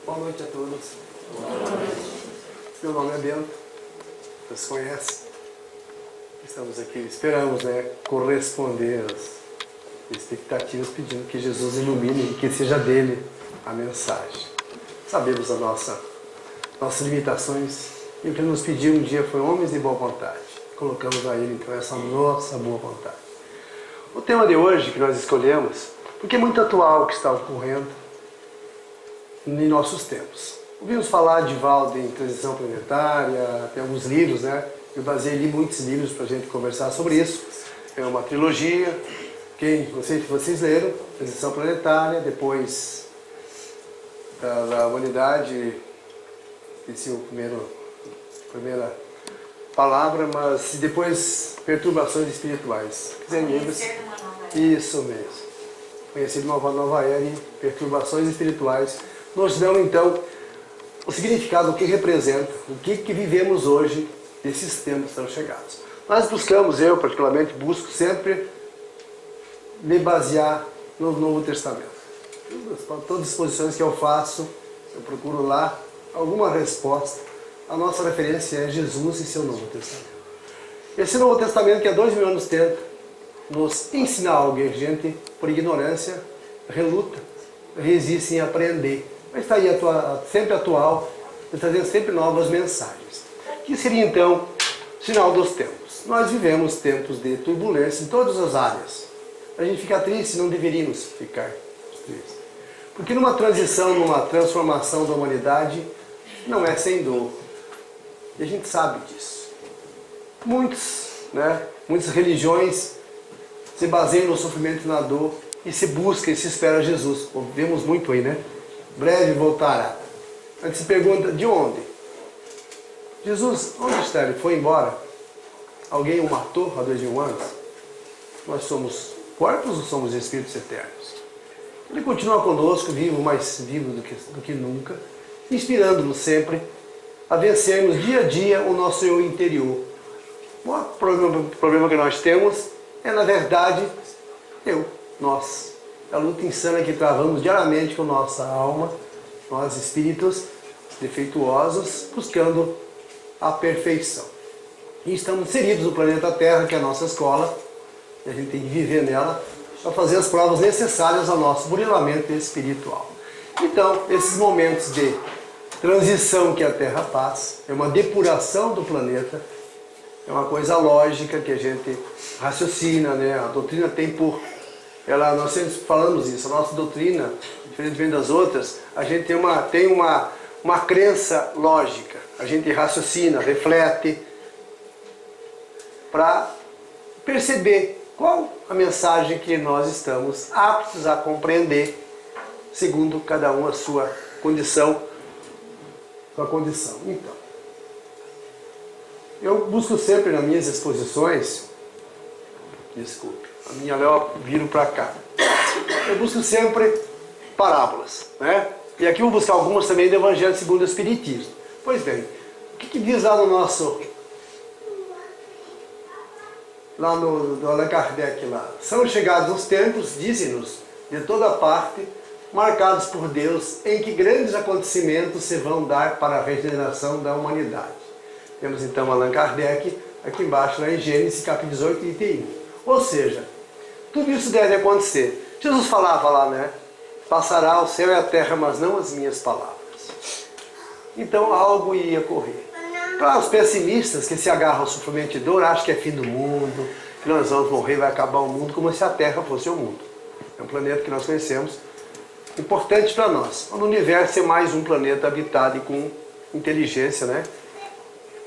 Boa noite a todos. Meu nome é Bento, vocês conhecem. Estamos aqui, esperamos corresponder às expectativas, pedindo que Jesus ilumine e que seja dele a mensagem. Sabemos as nossas limitações e o que ele nos pediu um dia foi homens de boa vontade. Colocamos a ele então essa nossa boa vontade. O tema de hoje que nós escolhemos, porque é muito atual o que está ocorrendo em nossos tempos. Ouvimos falar de Valde em transição planetária, tem alguns livros, Eu baseei muitos livros para a gente conversar sobre isso. É uma trilogia, vocês leram, Transição Planetária, depois da Humanidade, esse é a primeira palavra, mas depois Perturbações Espirituais. Isso mesmo. Conhecido uma nova era e Perturbações Espirituais. Nós damos então o significado, o que representa, o que vivemos hoje, esses tempos tão chegados. Nós buscamos, eu particularmente busco sempre me basear no Novo Testamento. Todas as exposições que eu faço, eu procuro lá alguma resposta. A nossa referência é Jesus e seu Novo Testamento. Esse Novo Testamento que há 2000 anos tenta nos ensinar algo, a gente, por ignorância, reluta, resiste em aprender. Mas está aí sempre atual, trazendo sempre novas mensagens. Que seria então o sinal dos tempos? Nós vivemos tempos de turbulência em todas as áreas. A gente fica triste, não deveríamos ficar tristes. Porque numa transição, numa transformação da humanidade, não é sem dor. E a gente sabe disso. Muitas religiões se baseiam no sofrimento e na dor e se busca e se espera Jesus. Vemos muito aí, Breve voltará. A gente se pergunta, de onde? Jesus, onde está? Ele foi embora? Alguém o matou há 2000 anos? Nós somos corpos ou somos espíritos eternos? Ele continua conosco, vivo, mais vivo do que nunca, inspirando-nos sempre a vencermos dia a dia o nosso eu interior. O problema que nós temos é, na verdade, nós. A luta insana que travamos diariamente com nossa alma, nós espíritos defeituosos, buscando a perfeição. E estamos inseridos no planeta Terra, que é a nossa escola, e a gente tem que viver nela para fazer as provas necessárias ao nosso burilamento espiritual. Então, esses momentos de transição que a Terra passa, é uma depuração do planeta, é uma coisa lógica que a gente raciocina, A doutrina tem nós sempre falamos isso, a nossa doutrina, diferentemente das outras, a gente tem uma crença lógica, a gente raciocina, reflete, para perceber qual a mensagem que nós estamos aptos a compreender, segundo cada um a sua condição. Então, eu busco sempre nas minhas exposições, desculpe, a minha Léo viro para cá. Eu busco sempre parábolas, E aqui eu vou buscar algumas também do Evangelho segundo o Espiritismo. Pois bem, o que diz lá no Allan Kardec lá? São chegados os tempos, dizem-nos, de toda parte, marcados por Deus, em que grandes acontecimentos se vão dar para a regeneração da humanidade. Temos então Allan Kardec, aqui embaixo, lá em Gênesis, capítulo 18, item 1. Ou seja, tudo isso deve acontecer. Jesus falava lá, Passará o céu e a terra, mas não as minhas palavras. Então algo ia ocorrer. Para os pessimistas que se agarram ao sofrimento e dor, acham que é fim do mundo, que nós vamos morrer, vai acabar o mundo, como se a Terra fosse o mundo. É um planeta que nós conhecemos, importante para nós. O universo é mais um planeta habitado e com inteligência,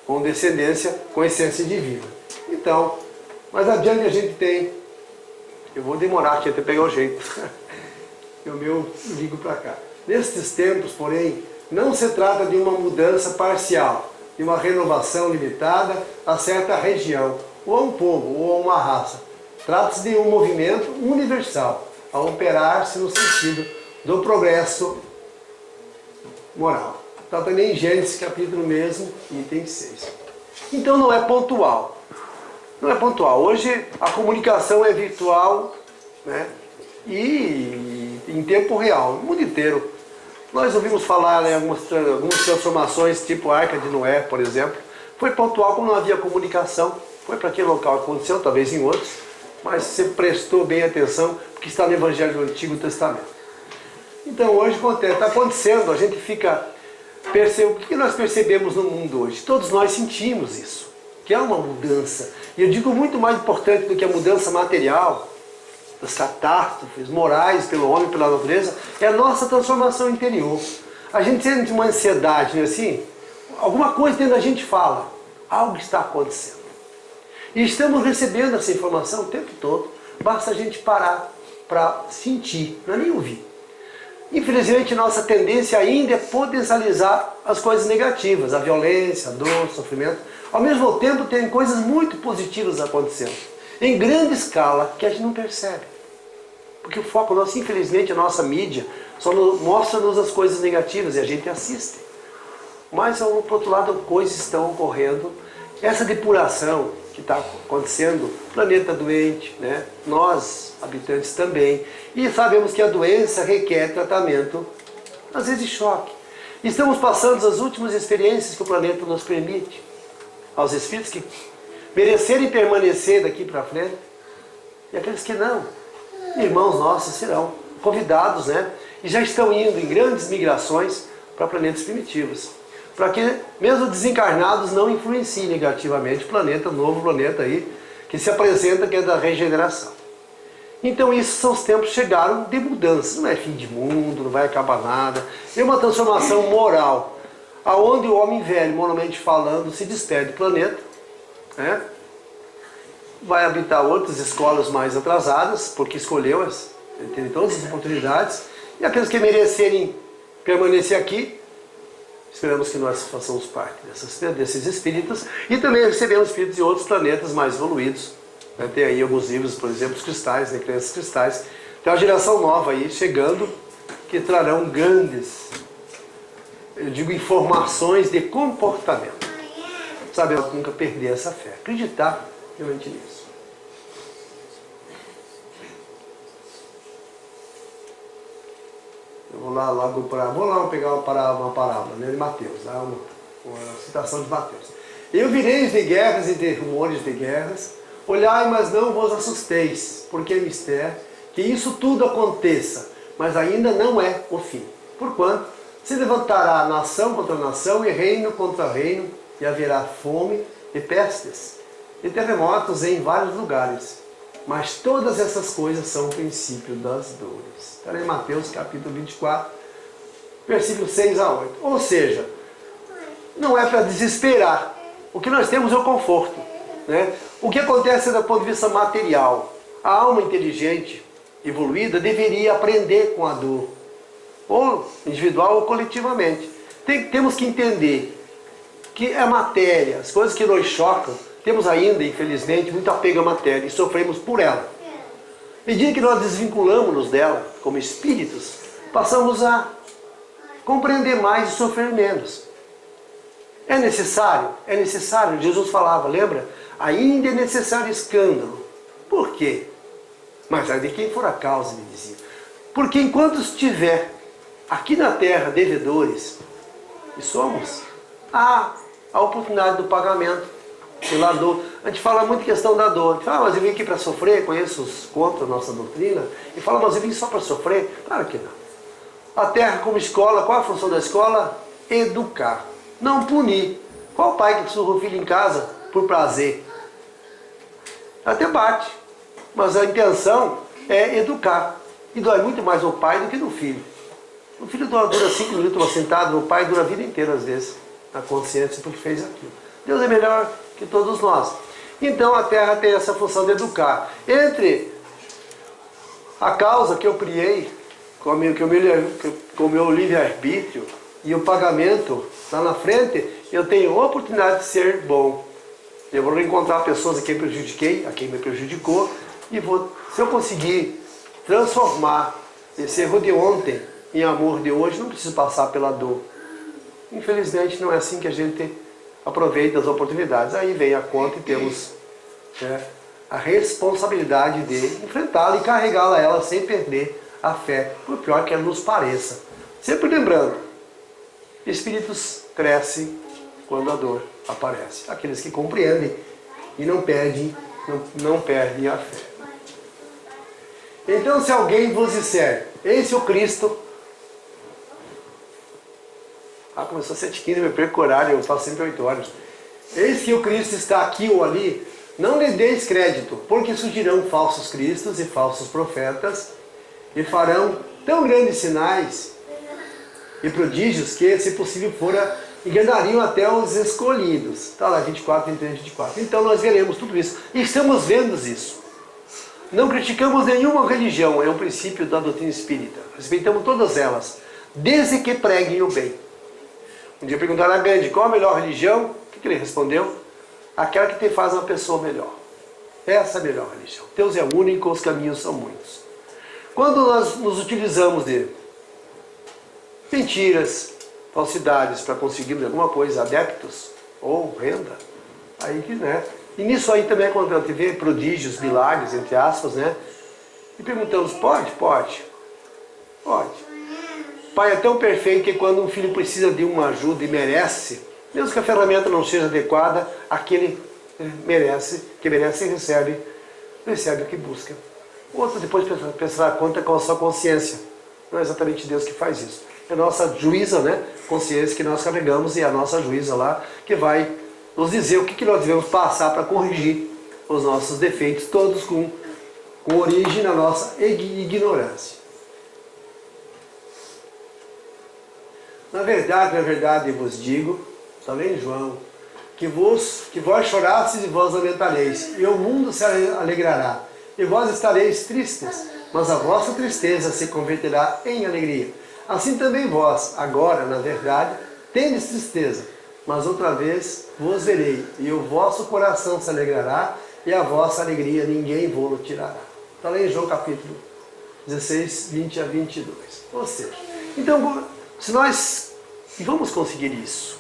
com descendência, com essência divina. Então, mais adiante a gente tem, eu vou demorar aqui até pegar o jeito, eu ligo para cá. Nestes tempos, porém, não se trata de uma mudança parcial, de uma renovação limitada a certa região, ou a um povo, ou a uma raça. Trata-se de um movimento universal, a operar-se no sentido do progresso moral. Está também em Gênesis, capítulo mesmo, item 6. Então não é pontual. Não é pontual. Hoje a comunicação é virtual, e em tempo real, no mundo inteiro. Nós ouvimos falar em algumas transformações, tipo a Arca de Noé, por exemplo. Foi pontual, como não havia comunicação. Foi para aquele local que aconteceu, talvez em outros, mas você prestou bem atenção, porque está no Evangelho do Antigo Testamento. Então hoje está acontecendo, a gente fica... O que nós percebemos no mundo hoje? Todos nós sentimos isso, que é uma mudança. E eu digo muito mais importante do que a mudança material, das catástrofes morais pelo homem, pela natureza, é a nossa transformação interior. A gente sente uma ansiedade, não é assim? Alguma coisa dentro da gente fala, algo está acontecendo. E estamos recebendo essa informação o tempo todo. Basta a gente parar para sentir, não é nem ouvir. Infelizmente, nossa tendência ainda é potencializar as coisas negativas, a violência, a dor, o sofrimento. Ao mesmo tempo, tem coisas muito positivas acontecendo, em grande escala, que a gente não percebe. Porque o foco nosso, infelizmente, a nossa mídia só mostra-nos as coisas negativas e a gente assiste. Mas, por outro lado, coisas estão ocorrendo. Essa depuração que está acontecendo, planeta doente, né? Nós, habitantes também. E sabemos que a doença requer tratamento, às vezes choque. Estamos passando as últimas experiências que o planeta nos permite. Aos espíritos que merecerem permanecer daqui para frente. E aqueles que não, irmãos nossos serão convidados, né? E já estão indo em grandes migrações para planetas primitivos. Para que, mesmo desencarnados, não influenciem negativamente o planeta, o novo planeta aí, que se apresenta, que é da regeneração. Então, esses são os tempos que chegaram de mudanças. Não é fim de mundo, não vai acabar nada. É uma transformação moral, aonde o homem velho, moralmente falando, se despede do planeta, né? Vai habitar outras escolas mais atrasadas, porque escolheu tem todas as oportunidades. E aqueles que merecerem permanecer aqui, esperamos que nós façamos parte desses espíritos. E também recebemos espíritos de outros planetas mais evoluídos. Tem aí alguns livros, por exemplo, os cristais, né, crianças cristais. Tem uma geração nova aí chegando, que trarão grandes, eu digo, informações de comportamento. Sabemos nunca perder essa fé, acreditar realmente nisso. Eu vou lá logo pegar uma parábola, né, de Mateus, uma citação de Mateus. Eu vireis de guerras e de rumores de guerras, olhai, mas não vos assusteis, porque é mistério que isso tudo aconteça, mas ainda não é o fim. Porquanto se levantará nação contra nação e reino contra reino, e haverá fome e pestes e terremotos em vários lugares. Mas todas essas coisas são o princípio das dores. Está em Mateus capítulo 24, versículos 6 a 8. Ou seja, não é para desesperar. O que nós temos é o conforto, né? O que acontece do ponto de vista material? A alma inteligente, evoluída, deveria aprender com a dor, ou individual ou coletivamente. Temos que entender que a matéria, as coisas que nos chocam, temos ainda, infelizmente, muito apego à matéria e sofremos por ela. À medida que nós desvinculamos-nos dela, como espíritos, passamos a compreender mais e sofrer menos. É necessário? É necessário. Jesus falava, lembra? Ainda é necessário escândalo. Por quê? Mas de quem for a causa, ele dizia. Porque enquanto estiver aqui na terra devedores, e somos, há a oportunidade do pagamento pela dor. A gente fala muito questão da dor. A gente fala, mas eu vim aqui para sofrer, conheço os contra a nossa doutrina. E fala, mas eu vim só para sofrer? Claro que não. A terra como escola, qual a função da escola? Educar, não punir. Qual pai que surra o filho em casa por prazer? Até bate, mas a intenção é educar. E dói muito mais no pai do que no filho. O filho dura 5 minutos sentado, o pai dura a vida inteira às vezes, na consciência, porque fez aquilo. Deus é melhor que todos nós. Então a terra tem essa função de educar. Entre a causa que eu criei, com o meu livre-arbítrio, e o pagamento lá na frente, eu tenho a oportunidade de ser bom. Eu vou reencontrar pessoas a quem prejudiquei, a quem me prejudicou, e se eu conseguir transformar esse erro de ontem em amor de hoje, não preciso passar pela dor. Infelizmente não é assim que a gente aproveita as oportunidades. Aí vem a conta e temos a responsabilidade de enfrentá-la e carregá-la ela sem perder a fé, por pior que ela nos pareça. Sempre lembrando, espíritos crescem quando a dor aparece. Aqueles que compreendem e não perdem a fé. Então, se alguém vos disser, esse é o Cristo... começou a 7h15, me perco o horário, eu faço sempre 8 horas. Eis que o Cristo está aqui ou ali, não lhe deis crédito, porque surgirão falsos cristos e falsos profetas, e farão tão grandes sinais e prodígios que, se possível fora, enganariam até os escolhidos. Está lá, 24, 23, 24. Então nós veremos tudo isso. E estamos vendo isso. Não criticamos nenhuma religião, é um princípio da doutrina espírita. Respeitamos todas elas, desde que preguem o bem. Um dia perguntaram a Gandhi, qual a melhor religião? O que ele respondeu? Aquela que te faz uma pessoa melhor. Essa é a melhor religião. Deus é único, os caminhos são muitos. Quando nós nos utilizamos de mentiras, falsidades para conseguirmos alguma coisa, adeptos ou renda, aí que, né? E nisso aí também quando a gente vê prodígios, milagres, entre aspas, né? E perguntamos, pode? Pode. Pode. Pai é tão perfeito que quando um filho precisa de uma ajuda e merece, mesmo que a ferramenta não seja adequada, aquele que merece recebe o que busca. O outro depois pensará conta com a sua consciência. Não é exatamente Deus que faz isso. É a nossa juíza, né? Consciência que nós carregamos e a nossa juíza lá que vai nos dizer o que nós devemos passar para corrigir os nossos defeitos, todos com origem na nossa ignorância. Na verdade vos digo, está lá em João, que vós chorastes e vós lamentareis, e o mundo se alegrará, e vós estareis tristes, mas a vossa tristeza se converterá em alegria. Assim também vós, agora, na verdade, tendes tristeza, mas outra vez vos verei, e o vosso coração se alegrará, e a vossa alegria ninguém vos tirará. Está lá em João capítulo 16, 20 a 22. Ou seja, então, se nós vamos conseguir isso,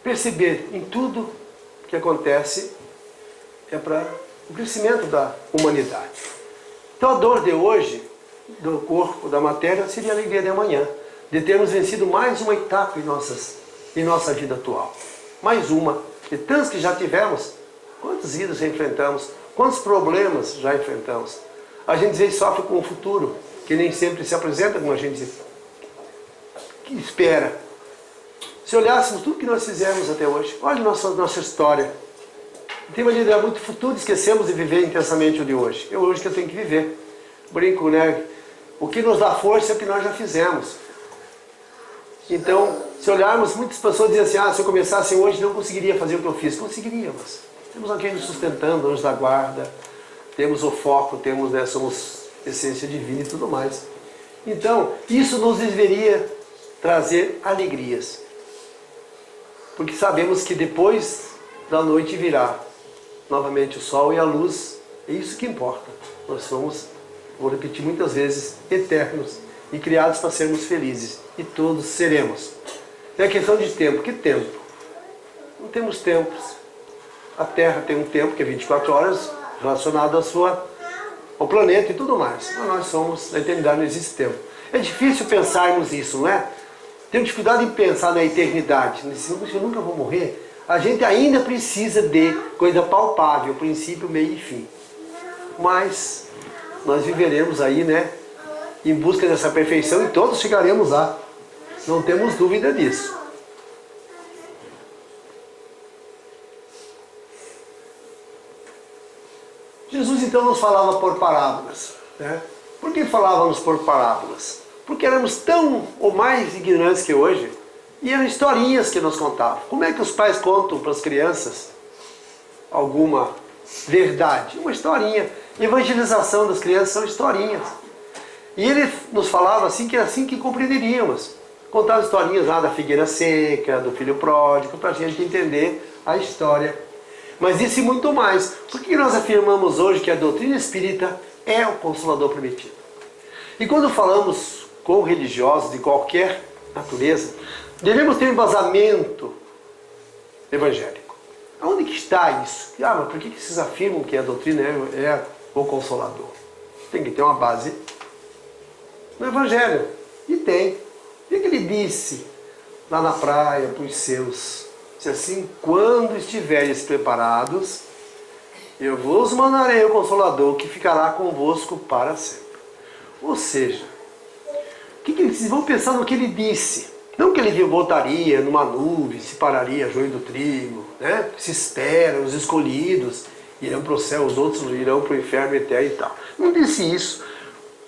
perceber em tudo que acontece, é para o crescimento da humanidade. Então a dor de hoje, do corpo, da matéria, seria a alegria de amanhã, de termos vencido mais uma etapa em nossa vida atual. Mais uma, de tantos que já tivemos, quantas vidas já enfrentamos, quantos problemas já enfrentamos. A gente às vezes sofre com o futuro, que nem sempre se apresenta como a gente que espera. Se olhássemos tudo que nós fizemos até hoje, olha nossa história. Tem uma ideia muito futuro, esquecemos de viver intensamente o de hoje. É hoje que eu tenho que viver. Brinco, né? O que nos dá força é o que nós já fizemos. Então, se olharmos, muitas pessoas dizem assim, se eu começasse hoje não conseguiria fazer o que eu fiz. Conseguiríamos. Temos alguém nos sustentando, anjos da guarda, temos o foco, temos, né, somos essência divina e tudo mais. Então, isso nos deveria trazer alegrias. Porque sabemos que depois da noite virá novamente o sol e a luz. É isso que importa. Nós somos, vou repetir muitas vezes, eternos e criados para sermos felizes. E todos seremos. É questão de tempo. Que tempo? Não temos tempos. A Terra tem um tempo que é 24 horas relacionado ao planeta e tudo mais. Mas nós somos, na eternidade não existe tempo. É difícil pensarmos isso, não é? Tenho dificuldade em pensar na eternidade. Eu nunca vou morrer. A gente ainda precisa de coisa palpável, princípio, meio e fim. Mas nós viveremos aí, né, em busca dessa perfeição e todos chegaremos lá. Não temos dúvida disso. Jesus então nos falava por parábolas, né? Por que falávamos por parábolas? Porque éramos tão ou mais ignorantes que hoje. E eram historinhas que nos contavam. Como é que os pais contam para as crianças alguma verdade? Uma historinha. Evangelização das crianças são historinhas. E ele nos falava assim que era assim que compreenderíamos. Contava historinhas lá da figueira seca, do filho pródigo, para a gente entender a história. Mas disse muito mais. Por que nós afirmamos hoje que a doutrina espírita é o Consolador prometido? E quando falamos com religiosos de qualquer natureza, devemos ter um embasamento evangélico. Onde que está isso? Mas por que vocês afirmam que a doutrina é o Consolador? Tem que ter uma base no Evangelho. E tem. O que ele disse lá na praia para os seus? Disse assim: quando estiveres preparados, eu vos mandarei o Consolador que ficará convosco para sempre. Ou seja, o que ele disse? Vamos pensar no que ele disse. Não que ele voltaria numa nuvem, se pararia joio do trigo, né? Se espera, os escolhidos irão para o céu, os outros irão para o inferno eterno e tal. Não disse isso.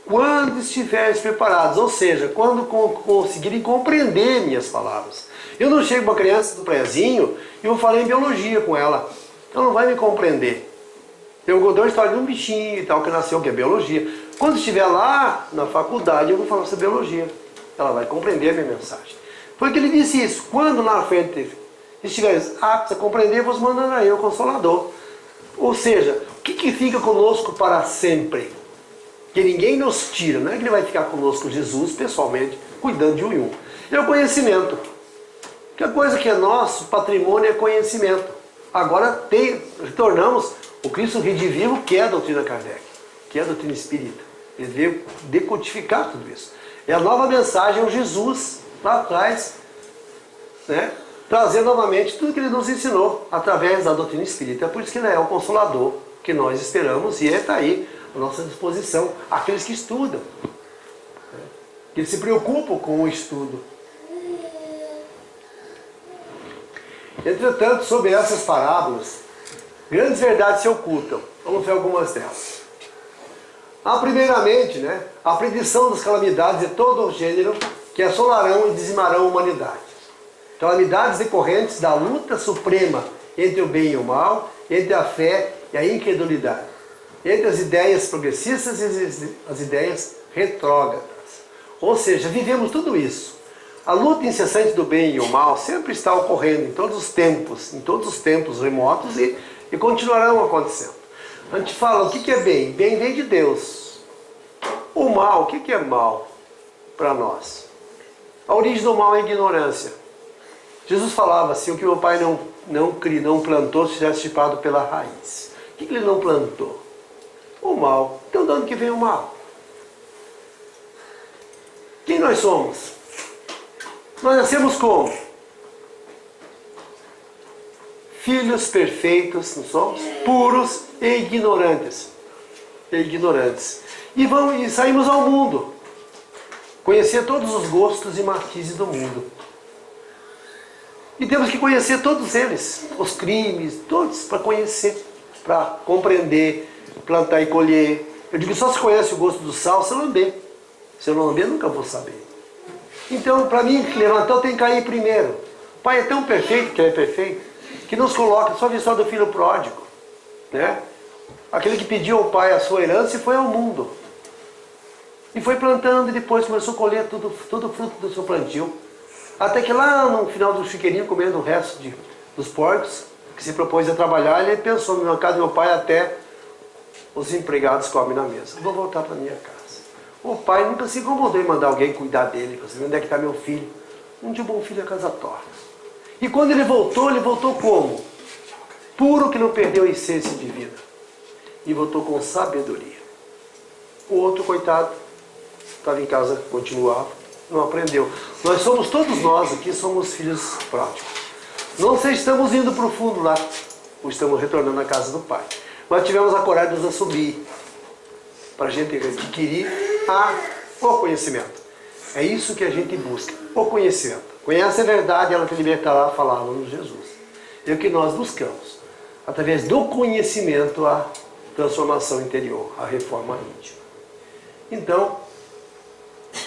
Quando estiveres preparados, ou seja, quando conseguirem compreender minhas palavras. Eu não chego para uma criança do prézinho e vou falar em biologia com ela. Ela não vai me compreender. Eu dou a história de um bichinho e tal que nasceu, que é biologia. Quando estiver lá na faculdade, eu vou falar sobre biologia. Ela vai compreender a minha mensagem. Foi que ele disse isso. Quando na frente estiveres aptos a compreender, vos mandarei o Consolador. Ou seja, o que fica conosco para sempre? Que ninguém nos tira. Não é que ele vai ficar conosco, Jesus, pessoalmente, cuidando de um em um. É o conhecimento. Que a coisa que é nosso patrimônio é conhecimento. Agora retornamos o Cristo redivivo, que é a doutrina Kardec, que é a doutrina espírita. Ele veio decodificar tudo isso. É a nova mensagem, é o Jesus lá atrás, né? Trazer novamente tudo que ele nos ensinou através da doutrina espírita. É por isso que ele é o Consolador que nós esperamos e está aí à nossa disposição. Aqueles que estudam, né? Que se preocupam com o estudo. Entretanto, sobre essas parábolas, grandes verdades se ocultam. Vamos ver algumas delas. Há primeiramente, né, a predição das calamidades de todo o gênero que assolarão e dizimarão a humanidade. Calamidades decorrentes da luta suprema entre o bem e o mal, entre a fé e a incredulidade, entre as ideias progressistas e as ideias retrógradas. Ou seja, vivemos tudo isso. A luta incessante do bem e o mal sempre está ocorrendo em todos os tempos remotos e continuarão acontecendo. A gente fala, o que é bem? Bem vem de Deus. O mal, o que é mal para nós? A origem do mal é a ignorância. Jesus falava assim, o que meu pai não plantou, se tivesse chipado pela raiz. O que ele não plantou? O mal. Então de onde que vem o mal? Quem nós somos? Nós nascemos como? Filhos perfeitos, não somos? Puros e ignorantes. E saímos ao mundo. Conhecer todos os gostos e matizes do mundo. E temos que conhecer todos eles. Os crimes, todos, para conhecer, para compreender, plantar e colher. Eu digo que só se conhece o gosto do sal se eu lamber. Se eu não lamber, nunca vou saber. Então, para mim, levantar, eu tenho que cair primeiro. O Pai é tão perfeito, que ele é perfeito, que nos coloca, só a história do filho pródigo, né? Aquele que pediu ao Pai a sua herança e foi ao mundo. E foi plantando e depois começou a colher todo o fruto do seu plantio. Até que lá no final do chiqueirinho, comendo o resto dos porcos, que se propôs a trabalhar, ele pensou, na casa do meu pai até os empregados comem na mesa. Vou voltar para minha casa. O pai nunca se incomodou em mandar alguém cuidar dele, para saber onde é que está meu filho. Um de bom filho é casa torta. E quando ele voltou como? Puro, que não perdeu a essência divina. E voltou com sabedoria. O outro, coitado, estava em casa, continuava, não aprendeu. Todos nós aqui somos filhos pródigos. Não sei se estamos indo para o fundo lá, ou estamos retornando à casa do Pai. Mas tivemos a coragem de nos assumir, para a gente adquirir o conhecimento. É isso que a gente busca, o conhecimento. Conhece a verdade, ela te libertará, falava-nos Jesus. É o que nós buscamos. Através do conhecimento, a transformação interior, a reforma íntima. Então,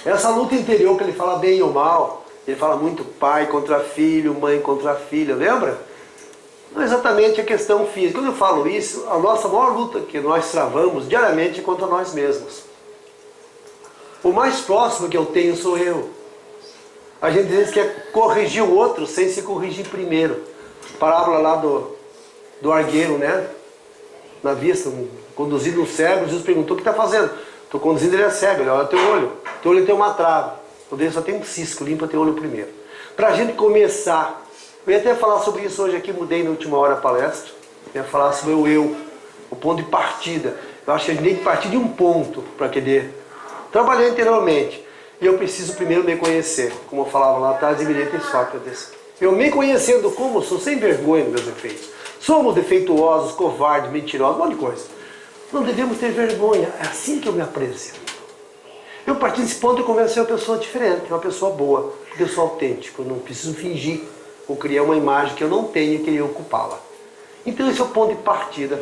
essa luta interior que ele fala bem ou mal, ele fala muito pai contra filho, mãe contra filha, lembra? Não é exatamente a questão física. Quando eu falo isso, a nossa maior luta que nós travamos diariamente é contra nós mesmos. O mais próximo que eu tenho sou eu. A gente diz que é corrigir o outro sem se corrigir primeiro. Parábola lá do argueiro, né? Na vista, conduzindo um cego, Jesus perguntou: o que está fazendo? Estou conduzindo ele a cego, ele olha teu olho. Teu olho tem uma trave. O dele só tem um cisco, limpa teu olho primeiro. Para a gente começar, eu ia até falar sobre isso hoje aqui, mudei na última hora a palestra. Eu ia falar sobre o eu, o ponto de partida. Eu acho que a gente tem que partir de um ponto para querer trabalhar interiormente. E eu preciso primeiro me conhecer. Como eu falava lá atrás, deveria ter Sócrates. Eu me conhecendo como sou, sem vergonha dos meus defeitos. Somos defeituosos, covardes, mentirosos, um monte de coisa. Não devemos ter vergonha. É assim que eu me apresento. Eu, a partir desse ponto, eu começo a ser uma pessoa diferente, uma pessoa boa, uma pessoa autêntica. Eu não preciso fingir ou criar uma imagem que eu não tenho e querer ocupá-la. Então esse é o ponto de partida.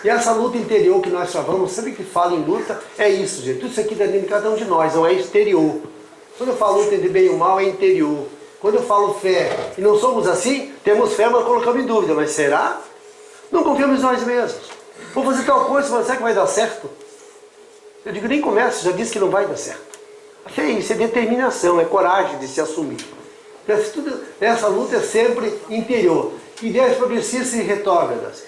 E essa luta interior que nós travamos, sempre que fala em luta, é isso, gente. Tudo isso aqui está dentro de cada um de nós, não é exterior. Quando eu falo luta entre bem e o mal, é interior. Quando eu falo fé, e não somos assim, temos fé, mas colocamos em dúvida. Mas será? Não confiamos em nós mesmos. Vou fazer tal coisa, mas será que vai dar certo? Eu digo, nem comece, já disse que não vai dar certo. A fé é isso, é determinação, é coragem de se assumir. Essa luta é sempre interior. Ideias progressistas e retrógradas.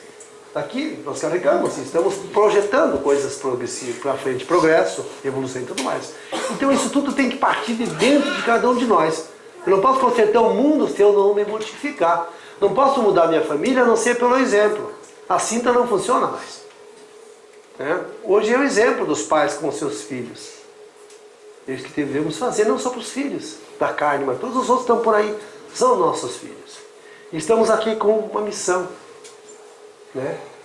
Aqui nós carregamos, estamos projetando coisas progressivas para frente, progresso, evolução e tudo mais. Então isso tudo tem que partir de dentro de cada um de nós. Eu não posso consertar o mundo se eu não me mortificar. Não posso mudar minha família a não ser pelo exemplo. A cinta não funciona mais. Hoje é o exemplo dos pais com seus filhos. É isso que devemos fazer, não só para os filhos da carne, mas todos os outros que estão por aí são nossos filhos. E estamos aqui com uma missão,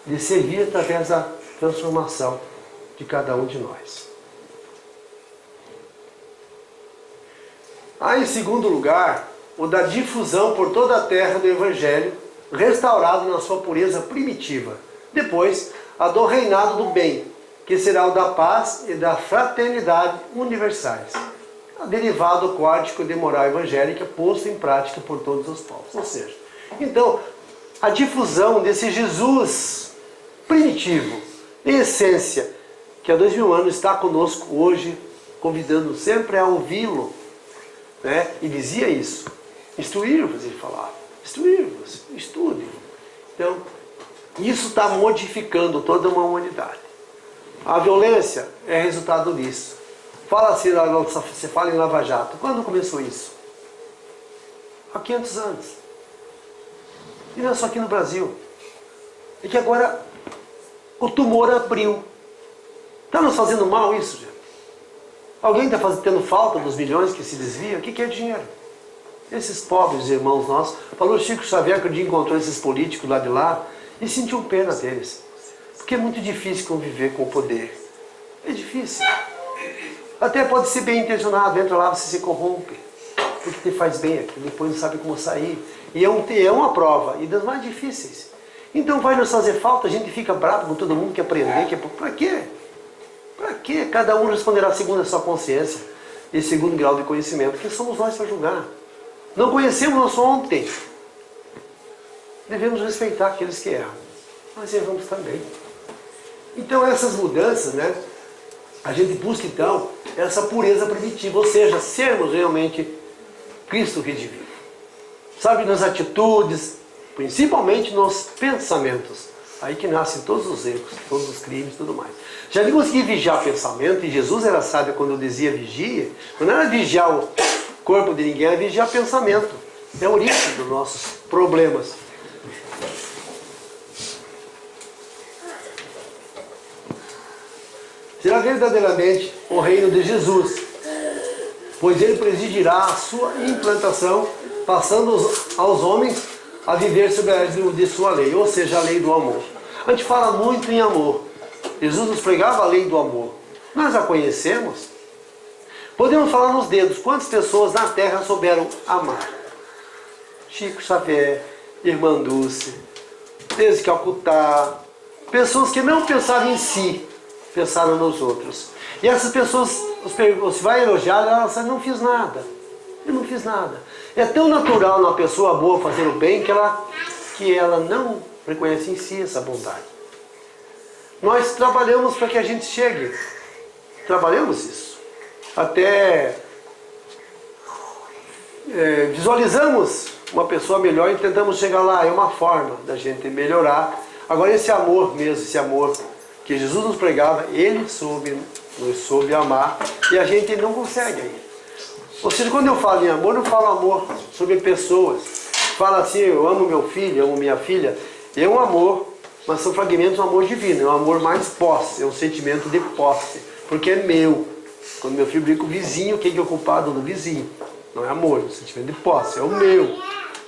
de servir através da transformação de cada um de nós. Em segundo lugar, o da difusão por toda a terra do Evangelho, restaurado na sua pureza primitiva. Depois, a do reinado do bem, que será o da paz e da fraternidade universais, derivado quádrico de moral evangélica posto em prática por todos os povos. Ou seja, então, a difusão desse Jesus primitivo, em essência, que há 2000 anos está conosco hoje, convidando sempre a ouvi-lo, e dizia isso, instruir-vos, ele falava, instruir-vos, estudem. Então, isso está modificando toda uma humanidade. A violência é resultado disso. Fala-se, você fala em Lava Jato. Quando começou isso? Há 500 anos. E não é só aqui no Brasil. É que agora o tumor abriu. Está nos fazendo mal isso, gente? Alguém está tendo falta dos milhões que se desviam? O que é dinheiro? Esses pobres irmãos nossos. Falou Chico Xavier que um dia encontrou esses políticos lá de lá e sentiu pena deles. Porque é muito difícil conviver com o poder. É difícil. Até pode ser bem intencionado, entra lá, você se corrompe. Porque te faz bem aqui, depois não sabe como sair. E é uma prova, e das mais difíceis. Então vai nos fazer falta, a gente fica bravo com todo mundo que aprender, para quê? Para quê? Cada um responderá segundo a sua consciência e segundo o grau de conhecimento. Quem somos nós para julgar? Não conhecemos nosso ontem. Devemos respeitar aqueles que erram. Nós erramos também. Então essas mudanças, a gente busca então essa pureza primitiva, ou seja, sermos realmente Cristo redivivo. Sabe, nas atitudes, principalmente nos pensamentos. Aí que nascem todos os erros, todos os crimes e tudo mais. Já nem consegui vigiar pensamento, e Jesus era sábio quando dizia vigia, não era vigiar o corpo de ninguém, era vigiar pensamento. É a origem dos nossos problemas. Será verdadeiramente o reino de Jesus, pois ele presidirá a sua implantação, passando aos homens a viver sob a de sua lei, ou seja, a lei do amor. A gente fala muito em amor. Jesus nos pregava a lei do amor. Nós a conhecemos? Podemos falar nos dedos quantas pessoas na Terra souberam amar. Chico Xavier, Irmã Dulce, Teresa de Calcutá, pessoas que não pensavam em si, pensaram nos outros. E essas pessoas, você vai elogiar, elas não fiz nada. Eu não fiz nada. É tão natural na pessoa boa fazer o bem que ela não reconhece em si essa bondade. Nós trabalhamos para que a gente chegue. Trabalhamos isso. Até visualizamos uma pessoa melhor e tentamos chegar lá. É uma forma da gente melhorar. Agora esse amor mesmo, esse amor que Jesus nos pregava, Ele nos soube amar e a gente não consegue ainda. Ou seja, quando eu falo em amor, não falo amor sobre pessoas. Falo assim, eu amo meu filho, eu amo minha filha. É um amor, mas são fragmentos do amor divino. É um amor mais posse, é um sentimento de posse. Porque é meu. Quando meu filho briga com o vizinho, quem que é o culpado do vizinho? Não é amor, é o sentimento de posse, é o meu.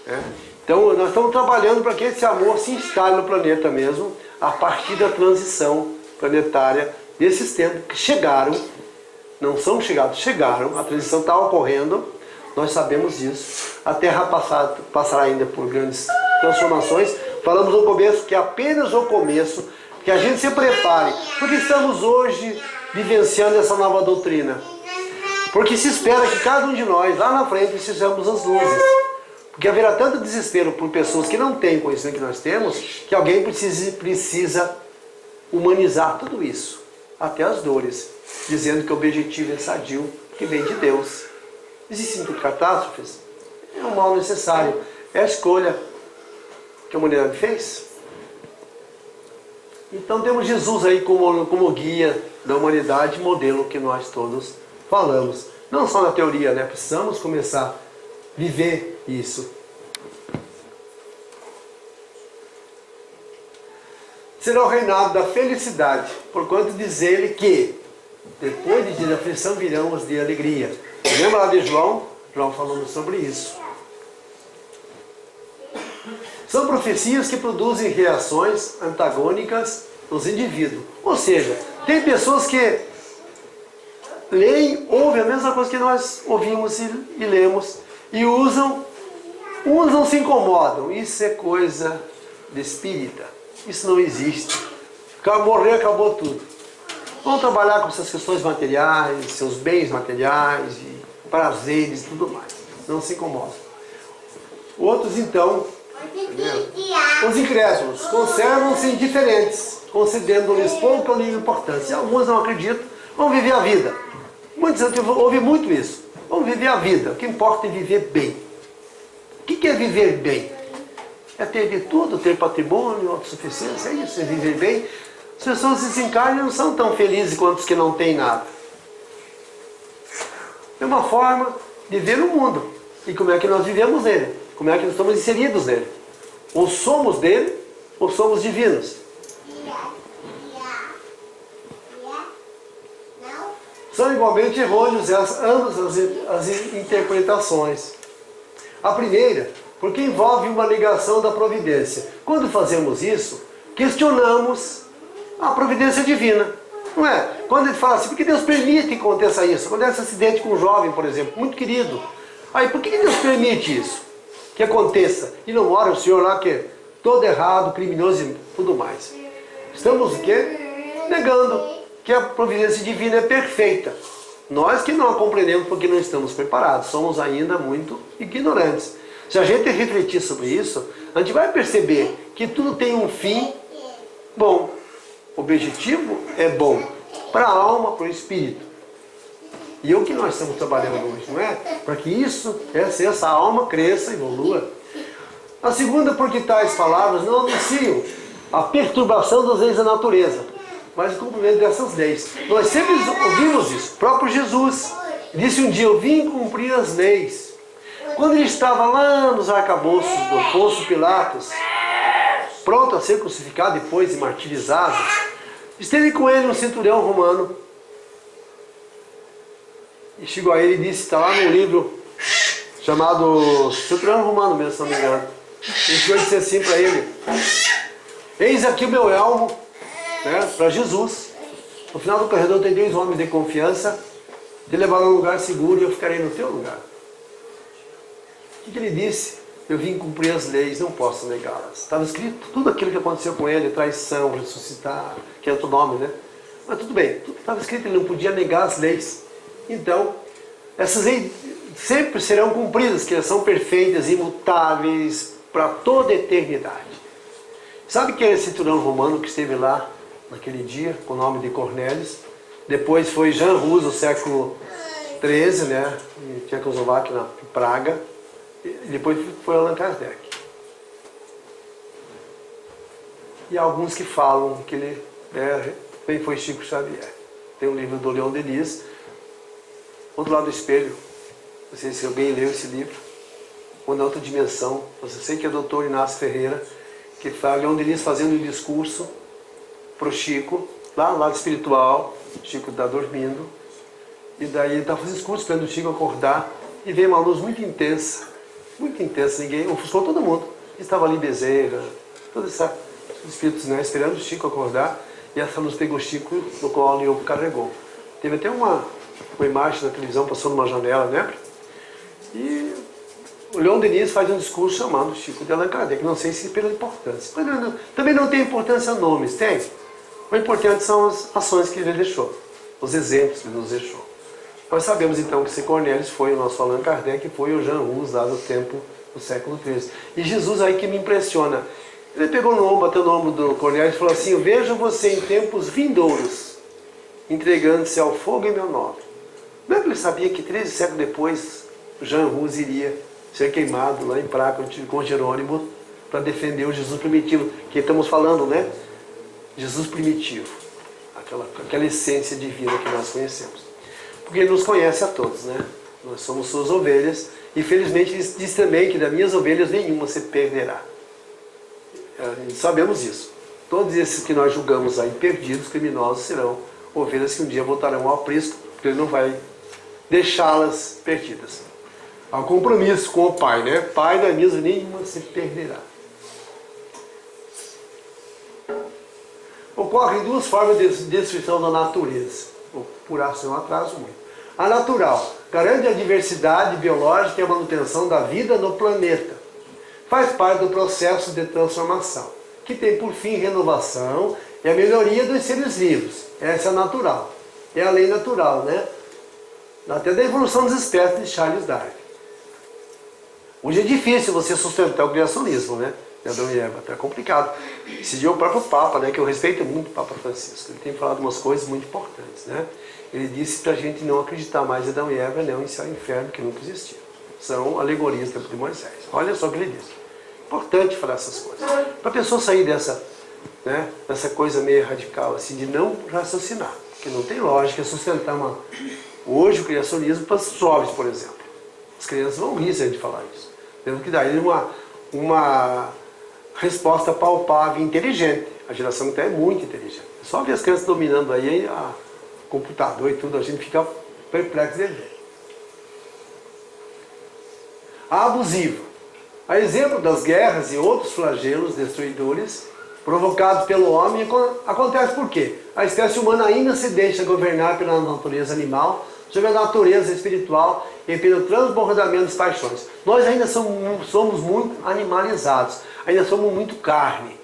Né? Então nós estamos trabalhando para que esse amor se instale no planeta mesmo, a partir da transição planetária desses tempos que chegaram, não são chegados, chegaram, a transição está ocorrendo, nós sabemos disso. A Terra passará ainda por grandes transformações. Falamos no começo que é apenas o começo, que a gente se prepare, porque estamos hoje vivenciando essa nova doutrina. Porque se espera que cada um de nós, lá na frente, sejamos as luzes. Porque haverá tanto desespero por pessoas que não têm o conhecimento que nós temos, que alguém precisa humanizar tudo isso, até as dores, dizendo que o objetivo é sadio, que vem de Deus. Existem catástrofes? É um mal necessário. É a escolha que a humanidade fez. Então temos Jesus aí como guia da humanidade, modelo que nós todos falamos. Não só na teoria, né? Precisamos começar a viver isso. Será o reinado da felicidade, porquanto diz ele que depois de dias de aflição virão os de alegria. Lembra lá de João? João falando sobre isso. São profecias que produzem reações antagônicas nos indivíduos. Ou seja, tem pessoas que leem, ouvem a mesma coisa que nós ouvimos e lemos, e usam, uns não se incomodam. Isso é coisa de espírita. Isso não existe. Morrer, acabou tudo. Vão trabalhar com essas questões materiais, seus bens materiais, e prazeres e tudo mais. Não se incomodam. Outros, então, os incrédulos conservam-se indiferentes, concedendo-lhes pouca ou nenhuma importância. Alguns não acreditam, vão viver a vida. Muitos ouvem muito isso. Vamos viver a vida. O que importa é viver bem. O que é viver bem? É ter de tudo, ter patrimônio, autossuficiência, é isso, é viver bem. As pessoas que desencarnam não são tão felizes quanto os que não têm nada. É uma forma de ver o mundo. E como é que nós vivemos nele? Como é que nós estamos inseridos nele? Ou somos dele, ou somos divinos. São igualmente errôneos ambas as interpretações. A primeira, porque envolve uma negação da providência. Quando fazemos isso, questionamos a providência divina. Não é? Quando ele fala assim, por que Deus permite que aconteça isso? Acontece acidente com um jovem, por exemplo, muito querido. Aí, por que Deus permite isso? Que aconteça. E não ora o Senhor lá que é todo errado, criminoso e tudo mais. Estamos o quê? Negando que a providência divina é perfeita. Nós que não a compreendemos porque não estamos preparados, somos ainda muito ignorantes. Se a gente refletir sobre isso, a gente vai perceber que tudo tem um fim bom. O objetivo é bom para a alma, para o espírito. E é o que nós estamos trabalhando hoje, não é? Para que isso, essa alma cresça, evolua. A segunda, porque tais palavras não anunciam a perturbação das leis da natureza, mas o cumprimento dessas leis. Nós sempre ouvimos isso. O próprio Jesus disse um dia, eu vim cumprir as leis. Quando ele estava lá nos arcabouços do Pôncio Pilatos, pronto a ser crucificado depois e martirizado, esteve com ele um centurião romano. E chegou a ele e disse, está lá num livro chamado Centurião Romano mesmo, se não me engano. Ele chegou e disse assim para ele, eis aqui o meu elmo, né, para Jesus. No final do corredor tem 2 homens de confiança, te levarão a um lugar seguro e eu ficarei no teu lugar. O que ele disse? Eu vim cumprir as leis, não posso negá-las. Estava escrito tudo aquilo que aconteceu com ele, traição, ressuscitar, que é outro nome, né? Mas tudo bem, tudo estava escrito, ele não podia negar as leis. Então, essas leis sempre serão cumpridas, que elas são perfeitas, imutáveis, para toda a eternidade. Sabe que é esse centurião romano que esteve lá naquele dia, com o nome de Cornélios? Depois foi Jean Rus, no século XIII, né? Em Tchecoslováquia, na Praga. E depois foi Allan Kardec. E há alguns que falam que ele também foi Chico Xavier. Tem um livro do Leon Denis, Outro Lado do Espelho. Não sei se alguém leu esse livro. Ou na outra dimensão. Você sei que é o Dr. Inácio Ferreira, que fala, Leon Denis fazendo um discurso para o Chico, lá no lado espiritual. Chico está dormindo. E daí ele estava fazendo discurso, esperando o Chico acordar, e veio uma luz muito intensa, ninguém, ofuscou todo mundo. Estava ali Bezerra, todos esses espíritos, né, esperando o Chico acordar, e essa luz pegou o Chico no colo e o carregou. Teve até uma imagem na televisão, passou numa janela, né? E o Leon Denis faz um discurso chamando o Chico de Allan Kardec, não sei se pela importância. Mas também não tem importância nomes, tem? O importante são as ações que ele deixou, os exemplos que ele nos deixou. Nós sabemos então que esse Cornelius foi o nosso Allan Kardec, foi o Jean Hus lá do tempo do século XIII. E Jesus aí que me impressiona. Ele pegou no ombro, bateu no ombro do Cornelius e falou assim: eu vejo você em tempos vindouros, entregando-se ao fogo em meu nome. Não é que ele sabia que 13 séculos depois Jean Hus iria ser queimado lá em Praga com Jerônimo para defender o Jesus primitivo, que estamos falando, né? Jesus primitivo, aquela essência divina que nós conhecemos. Porque ele nos conhece a todos, né? Nós somos suas ovelhas, e felizmente ele diz também que das minhas ovelhas nenhuma se perderá. Sabemos isso. Todos esses que nós julgamos aí perdidos, criminosos, serão ovelhas que um dia voltarão ao aprisco, porque ele não vai deixá-las perdidas. Há um compromisso com o Pai, né? Pai da minha nenhuma se perderá. Ocorrem duas formas de destruição da natureza. Por ação atraso muito. A natural garante a diversidade biológica e a manutenção da vida no planeta. Faz parte do processo de transformação, que tem por fim renovação e a melhoria dos seres vivos. Essa é a natural. É a lei natural, né? Até da evolução das espécies de Charles Darwin. Hoje é difícil você sustentar o criacionismo, né? Adão e Eva, tá complicado. Esse dia o próprio Papa, né, que eu respeito muito o Papa Francisco, ele tem falado umas coisas muito importantes, né? Ele disse para a gente não acreditar mais em Adão e Eva, não em céu e inferno, que nunca existiu. São alegorias do tempo de Moisés. Olha só o que ele disse. Importante falar essas coisas. Para a pessoa sair dessa coisa meio radical, assim, de não raciocinar. Porque não tem lógica sustentar hoje o criacionismo para os jovens, por exemplo. As crianças vão rir se a gente falar isso. Temos que dar ele uma resposta palpável e inteligente. A geração então é muito inteligente. Só ver as crianças dominando aí computador e tudo, a gente fica perplexo de ver. A abusiva. A exemplo das guerras e outros flagelos destruidores provocados pelo homem, acontece por quê? A espécie humana ainda se deixa governar pela natureza animal, sobre a natureza espiritual e pelo transbordamento das paixões. Nós ainda somos muito animalizados, ainda somos muito carne.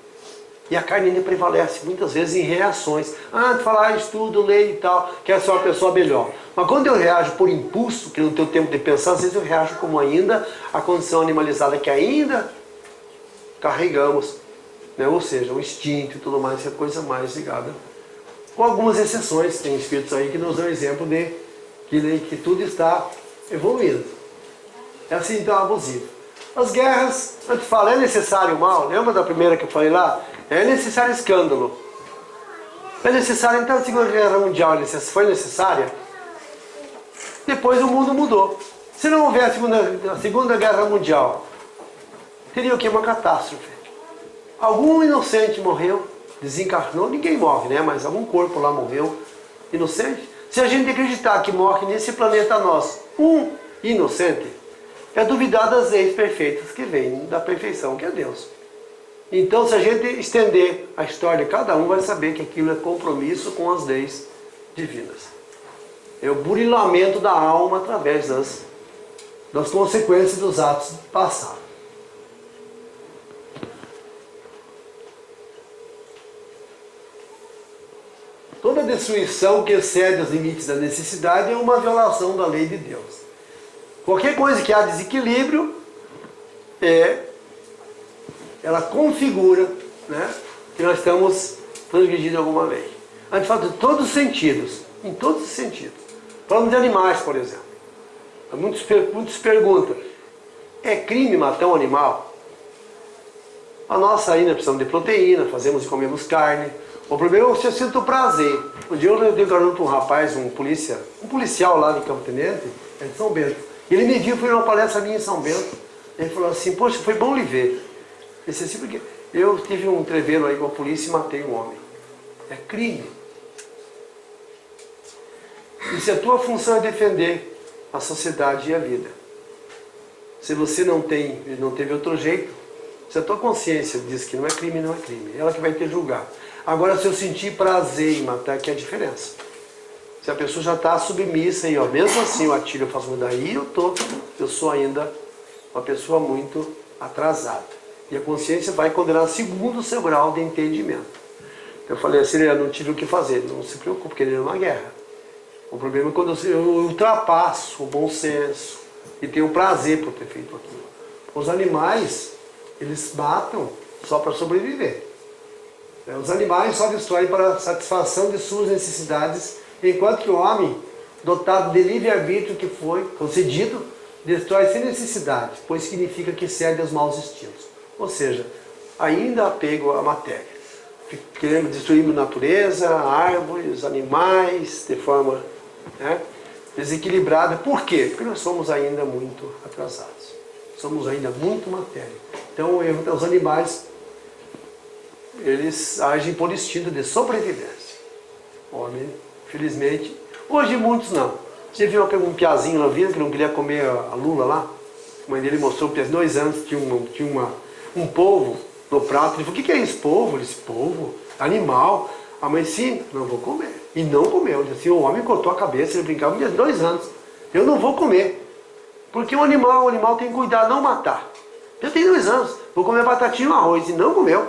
E a carne ainda prevalece muitas vezes em reações. Tu falar, estudo, leio e tal, quero ser uma pessoa melhor. Mas quando eu reajo por impulso, que não tenho tempo de pensar, às vezes eu reajo como ainda a condição animalizada que ainda carregamos. Né? Ou seja, o instinto e tudo mais, é coisa mais ligada. Com algumas exceções, tem espíritos aí que nos dão exemplo de que tudo está evoluindo. É assim então abusivo. As guerras, a gente fala, é necessário o mal? Lembra da primeira que eu falei lá? É necessário escândalo. É necessário, então a Segunda Guerra Mundial foi necessária? Depois o mundo mudou. Se não houver a Segunda Guerra Mundial, teria o que? Uma catástrofe. Algum inocente morreu, desencarnou, ninguém morre, né? Mas algum corpo lá morreu, inocente. Se a gente acreditar que morre nesse planeta nosso um inocente, é duvidar das leis perfeitas que vêm da perfeição, que é Deus. Então, se a gente estender a história, cada um vai saber que aquilo é compromisso com as leis divinas. É o burilamento da alma através das consequências dos atos passados. Toda destruição que excede os limites da necessidade é uma violação da lei de Deus. Qualquer coisa que há desequilíbrio, ela configura, né, que nós estamos transgredindo alguma lei. A gente fala de todos os sentidos, em todos os sentidos. Falando de animais, por exemplo. Muitos perguntam, é crime matar um animal? A nossa ainda precisamos de proteína, fazemos e comemos carne. O problema é que eu sinto prazer. Um dia eu dei carona para um rapaz, um policial lá de Campo Tenente, é de São Bento. Ele me viu, foi numa palestra minha em São Bento. Ele falou assim, poxa, foi bom lhe ver. Eu disse assim, porque eu tive um entreveiro aí com a polícia e matei um homem. É crime. E se a tua função é defender a sociedade e a vida, se você não teve outro jeito, se a tua consciência diz que não é crime, não é crime. Ela que vai te julgar. Agora, se eu sentir prazer em matar, que é a diferença. Se a pessoa já está submissa e mesmo assim eu atiro, eu faço mudar, aí eu sou ainda uma pessoa muito atrasada. E a consciência vai condenar segundo o seu grau de entendimento. Eu falei assim, eu não tive o que fazer. Não se preocupe, porque ele é uma guerra. O problema é quando eu ultrapasso o bom senso e tenho prazer por ter feito aquilo. Os animais, eles matam só para sobreviver. Os animais só destroem para satisfação de suas necessidades, enquanto que o homem, dotado de livre-arbítrio que foi concedido, destrói sem necessidade, pois significa que cede aos maus instintos. Ou seja, ainda apego à matéria. Querendo destruir a natureza, árvores, animais, de forma desequilibrada. Por quê? Porque nós somos ainda muito atrasados. Somos ainda muito matéria. Então, os animais, eles agem por instinto de sobrevivência. Homem, felizmente, hoje muitos não. Você viu um piazinho na vida que não queria comer a lula lá? A mãe dele mostrou que 2 anos tinha um polvo no prato. Ele falou, o que é esse polvo? Ele disse, polvo, animal. A mãe, sim, não vou comer. E não comeu. Ele disse, o homem cortou a cabeça, ele brincava, 2 anos. Eu não vou comer. Porque o animal tem que cuidar, não matar. Eu tenho 2 anos, vou comer batatinha e arroz. E não comeu.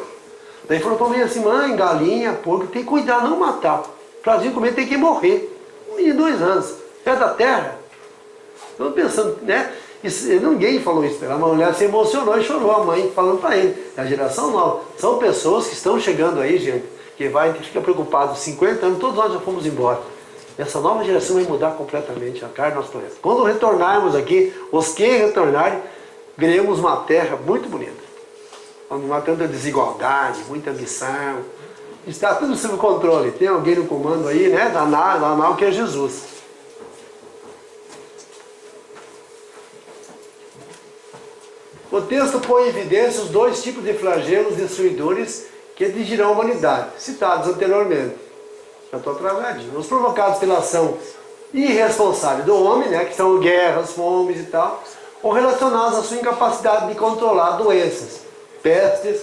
Daí falou para mim assim, mãe, galinha, porco, tem que cuidar, não matar. Para comer tem que morrer. Um menino de 2 anos. É da terra. Estou pensando, né? Ninguém falou isso. A mulher se emocionou e chorou, a mãe falando para ele. É a geração nova. São pessoas que estão chegando aí, gente, que fica preocupado, 50 anos, todos nós já fomos embora. Essa nova geração vai mudar completamente a cara do nosso planeta. Quando retornarmos aqui, os que retornarem, veremos uma terra muito bonita. Onde não há tanta desigualdade, muita ambição. Está tudo sob controle. Tem alguém no comando aí, né? Da nau que é Jesus. O texto põe em evidência os 2 tipos de flagelos destruidores que atingirão a humanidade, citados anteriormente. Já estou atrasadinho. Os provocados pela ação irresponsável do homem, né, que são guerras, fomes e tal, ou relacionados à sua incapacidade de controlar doenças, pestes,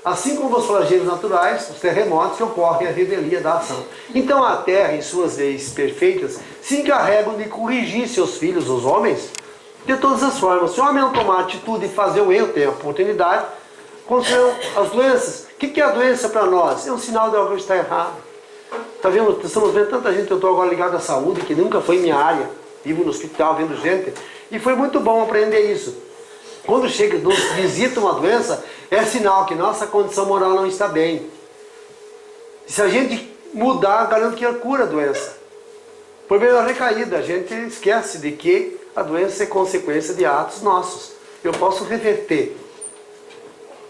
assim como os flagelos naturais, os terremotos, que ocorrem a revelia da ação. Então a terra, em suas leis perfeitas, se encarregam de corrigir seus filhos, os homens, de todas as formas. Se o homem não tomar atitude e fazer o erro, tem a oportunidade, contra as doenças. O que é a doença para nós? É um sinal de algo que está errado. Está vendo? Estamos vendo tanta gente, eu estou agora ligado à saúde, que nunca foi minha área. Vivo no hospital vendo gente. E foi muito bom aprender isso. Quando chega, nos visita uma doença, é sinal que nossa condição moral não está bem. Se a gente mudar, garanto que cura a doença. Por meio da recaída, a gente esquece de que a doença é consequência de atos nossos. Eu posso reverter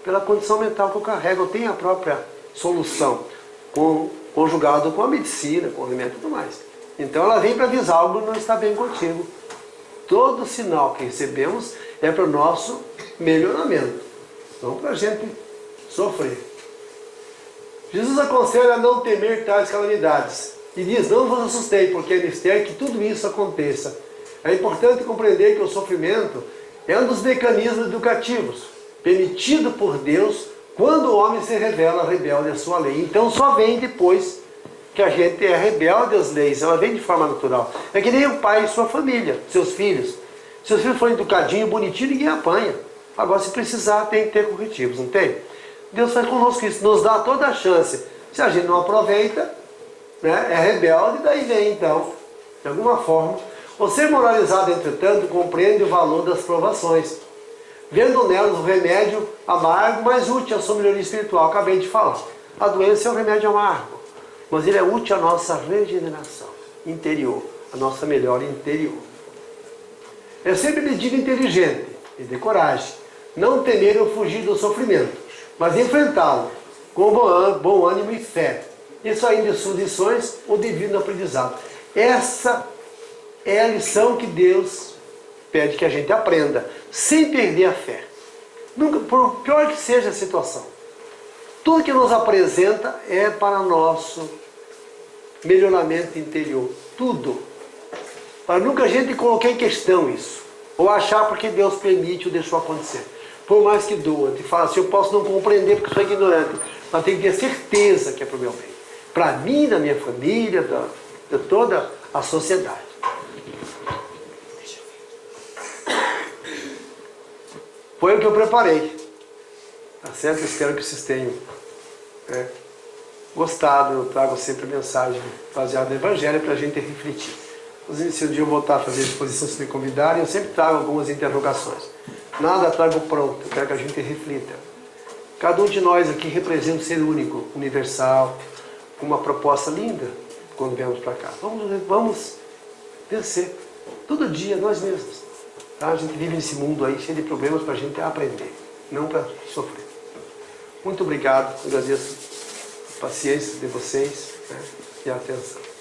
pela condição mental que eu carrego. Eu tenho a própria solução, conjugado com a medicina, com o remédio e tudo mais. Então ela vem para avisar algo que não está bem contigo. Todo sinal que recebemos é para o nosso melhoramento, não para a gente sofrer. Jesus aconselha a não temer tais calamidades e diz, não vos assustei, porque é mistério que tudo isso aconteça. É importante compreender que o sofrimento é um dos mecanismos educativos, permitido por Deus quando o homem se revela rebelde à sua lei. Então só vem depois que a gente é rebelde às leis, ela vem de forma natural. É que nem o pai e sua família, seus filhos. Se os filhos forem educadinhos, bonitinhos, ninguém apanha. Agora, se precisar, tem que ter corretivos, não tem? Deus faz conosco isso, nos dá toda a chance. Se a gente não aproveita, né, é rebelde, daí vem então, de alguma forma. O ser moralizado, entretanto, compreende o valor das provações, vendo nelas o remédio amargo, mais útil à sua melhoria espiritual. Acabei de falar. A doença é um remédio amargo, mas ele é útil à nossa regeneração interior, à nossa melhora interior. É sempre medida inteligente e de coragem, não temer ou fugir do sofrimento, mas enfrentá-lo com bom ânimo e fé. Isso ainda de suas lições, o divino aprendizado. Essa é a lição que Deus pede que a gente aprenda, sem perder a fé. Nunca, por pior que seja a situação, tudo que nos apresenta é para nosso melhoramento interior. Tudo. Para nunca a gente colocar em questão isso. Ou achar porque Deus permite ou deixou acontecer. Por mais que doa, te fala assim, eu posso não compreender porque sou ignorante, mas tenho que ter certeza que é para o meu bem. Para mim, da minha família, de toda a sociedade. Foi o que eu preparei. Tá certo? Espero que vocês tenham gostado. Eu trago sempre mensagem baseada no Evangelho para a gente refletir. Inclusive, se um dia eu voltar a fazer a exposição, se me convidarem, eu sempre trago algumas interrogações. Nada trago pronto, eu quero que a gente reflita. Cada um de nós aqui representa um ser único, universal, com uma proposta linda quando viemos para cá. Vamos vencer. Todo dia, nós mesmos. Tá? A gente vive nesse mundo aí cheio de problemas para a gente aprender, não para sofrer. Muito obrigado, agradeço a paciência de vocês, e a atenção.